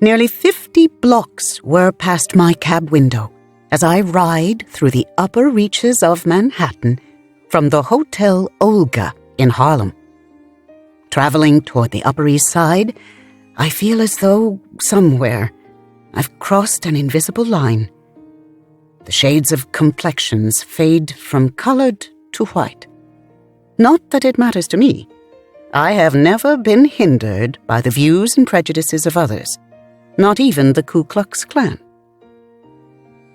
Nearly 50 blocks whir past my cab window as I ride through the upper reaches of Manhattan from the Hotel Olga in Harlem. Traveling toward the Upper East Side, I feel as though somewhere I've crossed an invisible line. The shades of complexions fade from colored to white. Not that it matters to me. I have never been hindered by the views and prejudices of others, not even the Ku Klux Klan.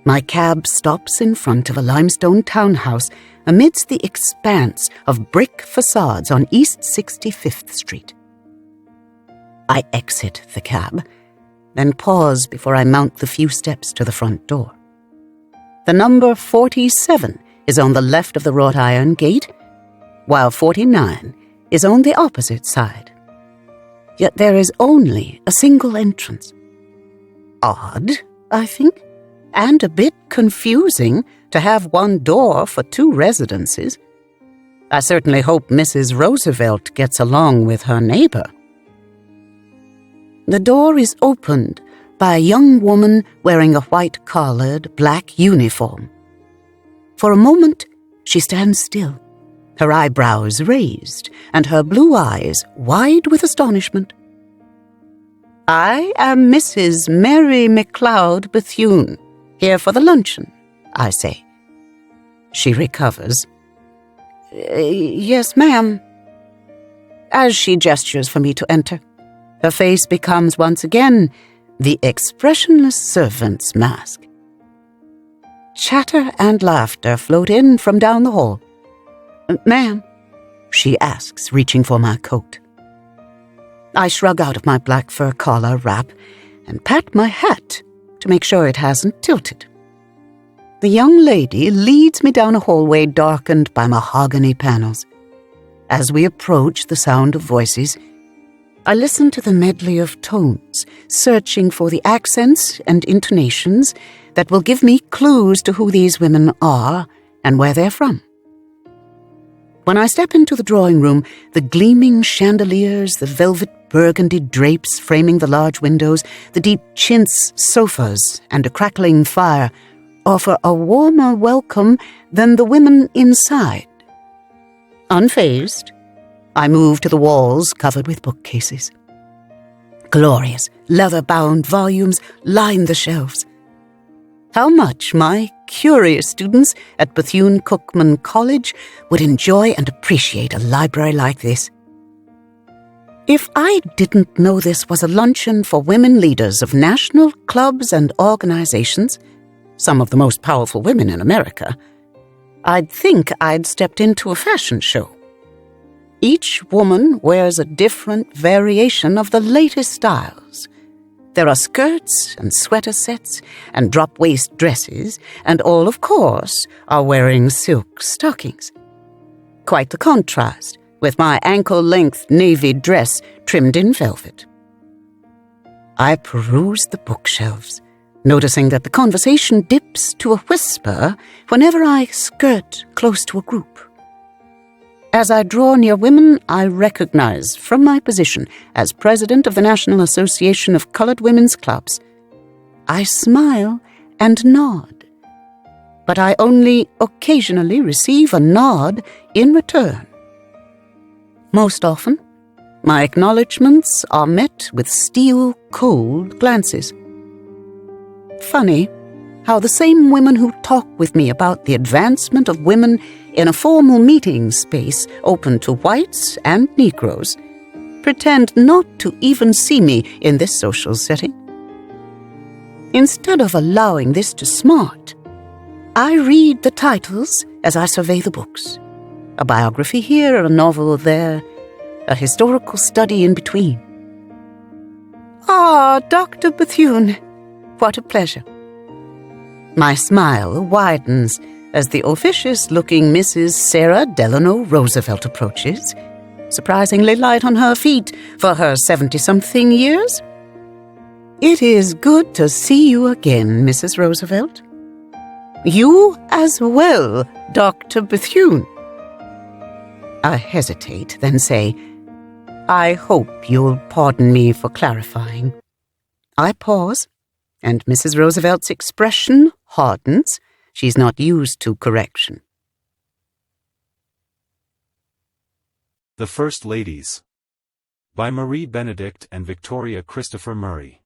My cab stops in front of a limestone townhouse amidst the expanse of brick facades on East 65th Street. I exit the cab, then pause before I mount the few steps to the front door. The number 47 is on the left of the wrought iron gate, while 49 is on the opposite side. Yet there is only a single entrance. Odd, I think, and a bit confusing to have one door for two residences. I certainly hope Mrs. Roosevelt gets along with her neighbor. The door is opened by a young woman wearing a white-collared, black uniform. For a moment, she stands still, her eyebrows raised and her blue eyes wide with astonishment. "I am Mrs. Mary McLeod Bethune, here for the luncheon," I say. She recovers. "Yes, ma'am." As she gestures for me to enter, her face becomes once again the expressionless servant's mask. Chatter and laughter float in from down the hall. "Ma'am," she asks, reaching for my coat. I shrug out of my black fur collar wrap and pat my hat to make sure it hasn't tilted. The young lady leads me down a hallway darkened by mahogany panels. As we approach the sound of voices, I listen to the medley of tones, searching for the accents and intonations that will give me clues to who these women are and where they're from. When I step into the drawing room, the gleaming chandeliers, the velvet burgundy drapes framing the large windows, the deep chintz sofas, and a crackling fire offer a warmer welcome than the women inside. Unfazed, I move to the walls covered with bookcases. Glorious, leather-bound volumes line the shelves. How much my curious students at Bethune-Cookman College would enjoy and appreciate a library like this. If I didn't know this was a luncheon for women leaders of national clubs and organizations, some of the most powerful women in America, I'd think I'd stepped into a fashion show. Each woman wears a different variation of the latest styles. There are skirts and sweater sets and drop-waist dresses, and all, of course, are wearing silk stockings. Quite the contrast with my ankle-length navy dress trimmed in velvet. I peruse the bookshelves, noticing that the conversation dips to a whisper whenever I skirt close to a group. As I draw near women I recognize from my position as president of the National Association of Colored Women's Clubs, I smile and nod, but I only occasionally receive a nod in return. Most often, my acknowledgments are met with steel-cold glances. Funny how the same women who talk with me about the advancement of women in a formal meeting space open to whites and Negroes pretend not to even see me in this social setting. Instead of allowing this to smart, I read the titles as I survey the books. A biography here, a novel there, a historical study in between. "Ah, Dr. Bethune, what a pleasure." My smile widens as the officious-looking Mrs. Sarah Eleanor Roosevelt approaches, surprisingly light on her feet for her 70-something years. "It is good to see you again, Mrs. Roosevelt." "You as well, Dr. Bethune." I hesitate, then say, "I hope you'll pardon me for clarifying. I pause, and Mrs. Roosevelt's expression hardens. She's not used to correction. The First Ladies, by Marie Benedict and Victoria Christopher Murray.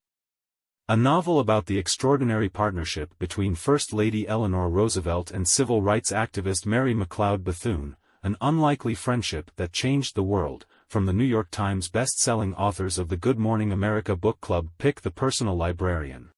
A novel about the extraordinary partnership between First Lady Eleanor Roosevelt and civil rights activist Mary McLeod Bethune, an unlikely friendship that changed the world, from the New York Times best-selling authors of the Good Morning America book club pick The Personal Librarian.